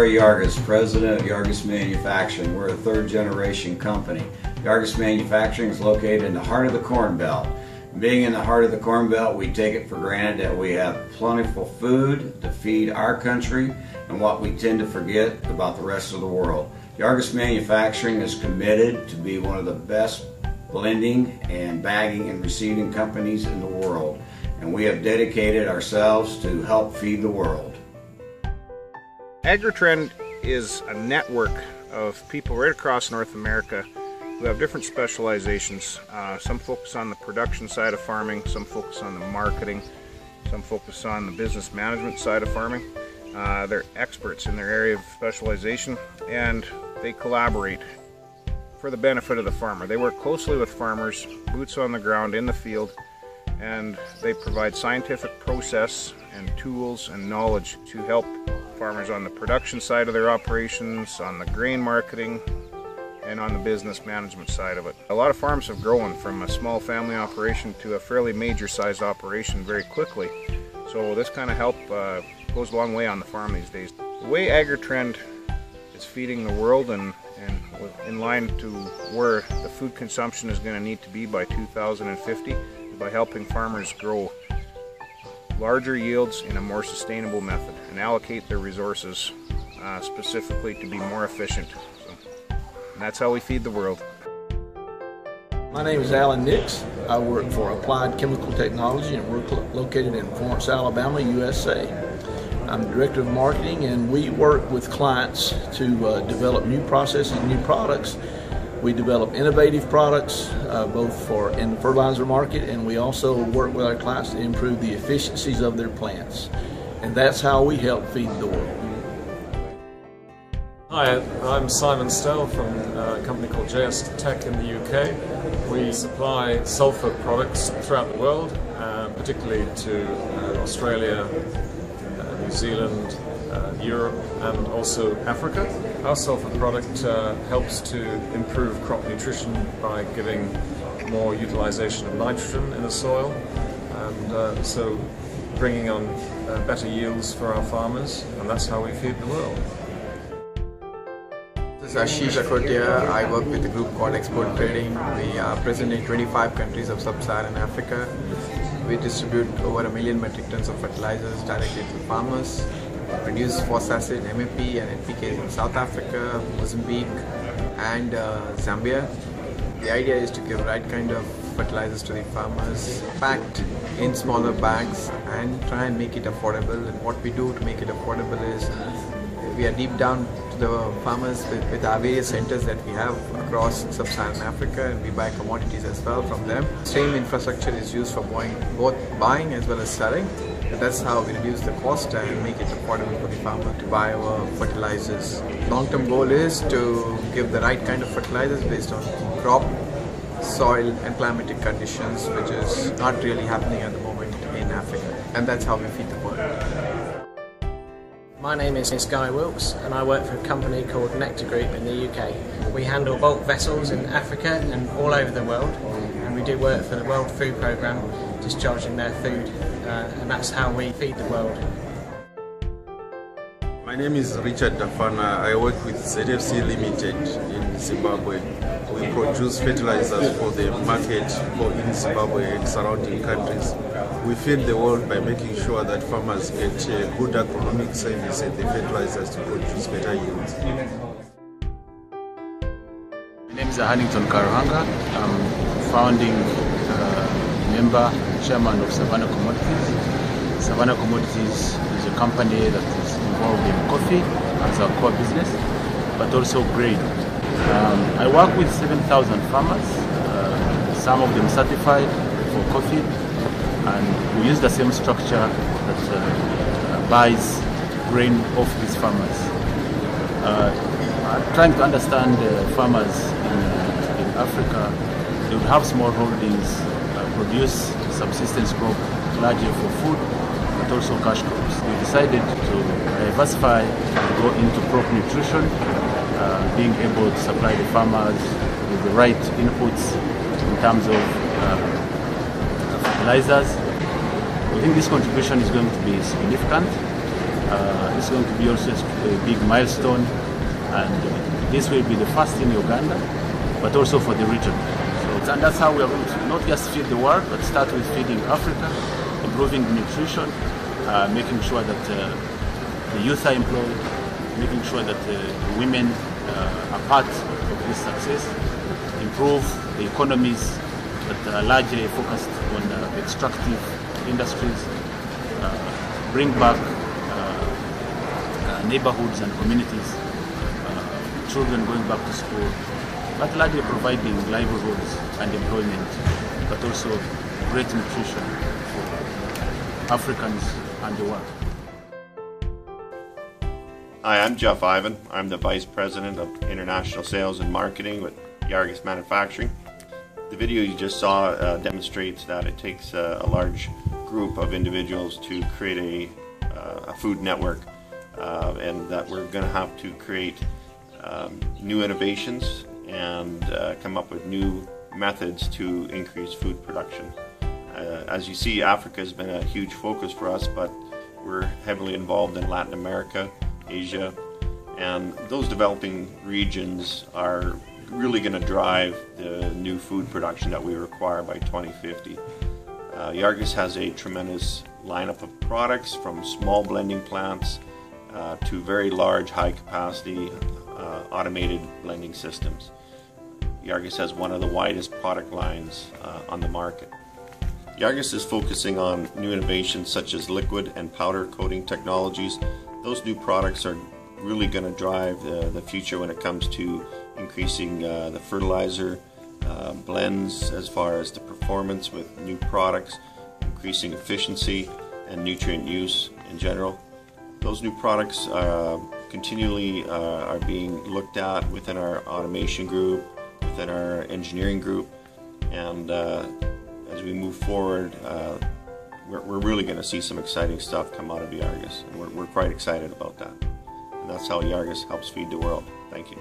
Larry Yargus, president of Yargus Manufacturing. We're a third-generation company. Yargus Manufacturing is located in the heart of the Corn Belt. Being in the heart of the Corn Belt, we take it for granted that we have plentiful food to feed our country and what we tend to forget about the rest of the world. Yargus Manufacturing is committed to be one of the best blending and bagging and receiving companies in the world, and we have dedicated ourselves to help feed the world. AgriTrend is a network of people right across North America who have different specializations. Some focus on the production side of farming, some focus on the marketing, some focus on the business management side of farming. They're experts in their area of specialization, and they collaborate for the benefit of the farmer. They work closely with farmers, boots on the ground in the field, and they provide scientific process and tools and knowledge to help farmers on the production side of their operations, on the grain marketing, and on the business management side of it. A lot of farms have grown from a small family operation to a fairly major sized operation very quickly. So this kind of help goes a long way on the farm these days. The way AgriTrend is feeding the world and in line to where the food consumption is going to need to be by 2050 is by helping farmers grow larger yields in a more sustainable method and allocate their resources specifically to be more efficient. And that's how we feed the world. My name is Alan Nix. I work for Applied Chemical Technology and we're located in Florence, Alabama, USA. I'm Director of Marketing, and we work with clients to develop new processes and new products. We develop innovative products both in the fertilizer market, and we also work with our clients to improve the efficiencies of their plants. And that's how we help feed the world. Hi, I'm Simon Stell from a company called JS Tech in the UK. We supply sulfur products throughout the world, particularly to Australia, New Zealand, Europe, and also Africa. Our sulfur product helps to improve crop nutrition by giving more utilization of nitrogen in the soil, and so bringing on better yields for our farmers, and that's how we feed the world. This is Ashish Akotia. I work with a group called Export Trading. We are present in 25 countries of sub-Saharan Africa. We distribute over 1 million metric tons of fertilizers directly to farmers. We produce phosphoric acid, MAP and NPKs in South Africa, Mozambique and Zambia. The idea is to give right kind of fertilizers to the farmers, packed in smaller bags, and try and make it affordable. And what we do to make it affordable is we are deep down to the farmers with our various centers that we have across sub-Saharan Africa, and we buy commodities as well from them. Same infrastructure is used for both buying as well as selling. That's how we reduce the cost and make it affordable for the farmer to buy our fertilizers. Long-term goal is to give the right kind of fertilizers based on crop, soil and climatic conditions, which is not really happening at the moment in Africa. And that's how we feed the world. My name is Guy Wilkes, and I work for a company called Nectar Group in the UK. We handle bulk vessels in Africa and all over the world, and we do work for the World Food Programme, discharging their food, and that's how we feed the world. My name is Richard Dafana. I work with ZFC Limited in Zimbabwe. We produce fertilizers for the market in Zimbabwe and surrounding countries. We feed the world by making sure that farmers get good agronomic service and the fertilizers to produce better yields. My name is Hannington Karuhanga. I'm founding member, chairman of Savannah Commodities. Savannah Commodities is a company that is involved in coffee as our core business, but also grain. I work with 7,000 farmers, some of them certified for coffee, and we use the same structure that buys grain off these farmers. Trying to understand farmers in Africa, they would have small holdings, produce subsistence crop largely for food, but also cash crops. We decided to diversify and go into crop nutrition, being able to supply the farmers with the right inputs in terms of fertilizers. We think this contribution is going to be significant, It's going to be also a big milestone, and this will be the first in Uganda, but also for the region. So and that's how we are going to not just feed the world, but start with feeding Africa, improving nutrition, making sure that the youth are employed, making sure that the women are part of this success, improve the economies that are largely focused on extractive industries, bring back neighborhoods and communities, children going back to school, but largely providing livelihoods and employment, but also great nutrition for Africans and the world. Hi, I'm Jeff Ivan. I'm the Vice President of International Sales and Marketing with Yargus Manufacturing. The video you just saw demonstrates that it takes a large group of individuals to create a food network, and that we're going to have to create new innovations and come up with new methods to increase food production. As you see, Africa has been a huge focus for us, but we're heavily involved in Latin America, Asia, and those developing regions are really going to drive the new food production that we require by 2050. Yargus has a tremendous lineup of products, from small blending plants to very large, high-capacity automated blending systems. Yargus has one of the widest product lines on the market. Yargus is focusing on new innovations such as liquid and powder coating technologies. Those new products are really going to drive the future when it comes to increasing the fertilizer blends, as far as the performance with new products, increasing efficiency and nutrient use in general. Those new products continually are being looked at within our automation group, within our engineering group, and as we move forward, we're really going to see some exciting stuff come out of Yargus, and we're quite excited about that. And that's how Yargus helps feed the world. Thank you.